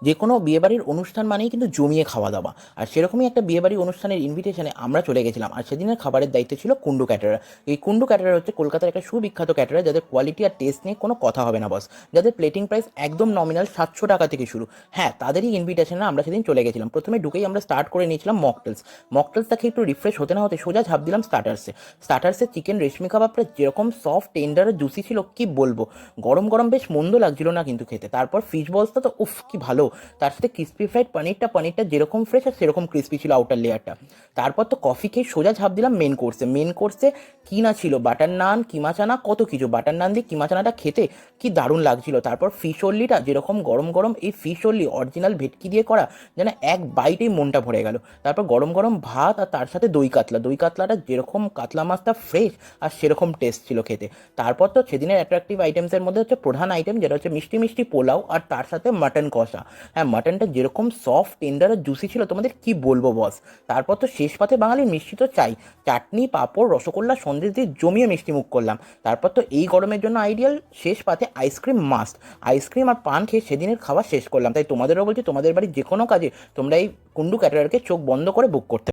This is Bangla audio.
যে কোনো বিয়েবাড়ির অনুষ্ঠান মানেই কিন্তু জমিয়ে খাওয়া দাওয়া। আর সেরকমই একটা বিয়েবাড়ির অনুষ্ঠানের ইনভিটেশনে আমরা চলে গেছিলাম। আর সেদিনের খাবারের দায়িত্বে ছিল কুন্ডু ক্যাটারার। এই কুন্ডু ক্যাটারার হচ্ছে কলকাতার একটা সুবিখ্যাত ক্যাটারার, যাদের কোয়ালিটি আর টেস্ট নিয়ে কোনো কথা হবে না বস। যাদের প্লেটিং প্রাইস একদম নমিনাল 700 টাকা থেকে শুরু। হ্যাঁ, তাদেরই ইনভিটেশনে আমরা সেদিন চলে গেছিলাম। প্রথমে ঢুকেই আমরা স্টার্ট করে নিয়েছিলাম মকটেলস। মকটেলসটা খেয়ে একটু রিফ্রেশ হতে না হতে সোজা ঝাঁপ দিলাম স্টার্টার্সে। স্টার্টার্সে চিকেন রেশমি কাবাবটা যেরকম সফট টেন্ডার আর জুসি ছিল কি বলবো। গরম গরম বেশ মন্দ লাগছিল না কিন্তু খেতে। তারপর ফিশ বলসটা তো উফ কি ভালো। তার সাথে ক্রিস্পি ফ্রাইড পনিরটা যেরকম ফ্রেশ আর সেরকম ক্রিস্পি ছিল আউটার লেয়ারটা। তারপর তো কফি খেয়ে সোজা ঝাঁপ দিলাম মেন কোর্সে কি না ছিল, বাটার নান, কিমা চানা, কত কিছু। বাটার নান দিয়ে কিমা চানাটা খেতে কি দারুণ লাগছিল। তারপর ফিশ অল্লিটা যেরকম গরম গরম, এই ফিশ অল্লি অরিজিনাল ভেটকি দিয়ে করা, যেন এক বাইটেই মনটা ভরে গেল। তারপর গরম গরম ভাত আর তার সাথে দই কাতলাটা যেরকম কাতলা মাছটা ফ্রেশ আর সেরকম টেস্ট ছিল খেতে। তারপর তো সেদিনের অ্যাট্রাকটিভ আইটেমসের মধ্যে হচ্ছে প্রধান আইটেম যেটা হচ্ছে মিষ্টি মিষ্টি পোলাও আর তার সাথে মাটন কষা। হ্যাঁ, মাটনটা যেরকম সফট টেন্ডার আর জুসি ছিল তোমাদের কি বলবো বস। তারপর তো শেষ পাতে বাঙালির মিষ্টি তো চাই। চাটনি, পাঁপড়, রসগোল্লা, সন্দেশ দিয়ে জমিয়ে মিষ্টি মুখ করলাম। তারপর তো এই গরমের জন্য আইডিয়াল শেষ পাতে আইসক্রিম মাস্ট। আইসক্রিম আর পান খেয়ে সেদিনের খাবার শেষ করলাম। তাই তোমাদেরও বলছি, তোমাদের বাড়ির যে কোনো কাজে তোমরা এই কুন্ডু ক্যাটারারকে চোখ বন্ধ করে বুক করতে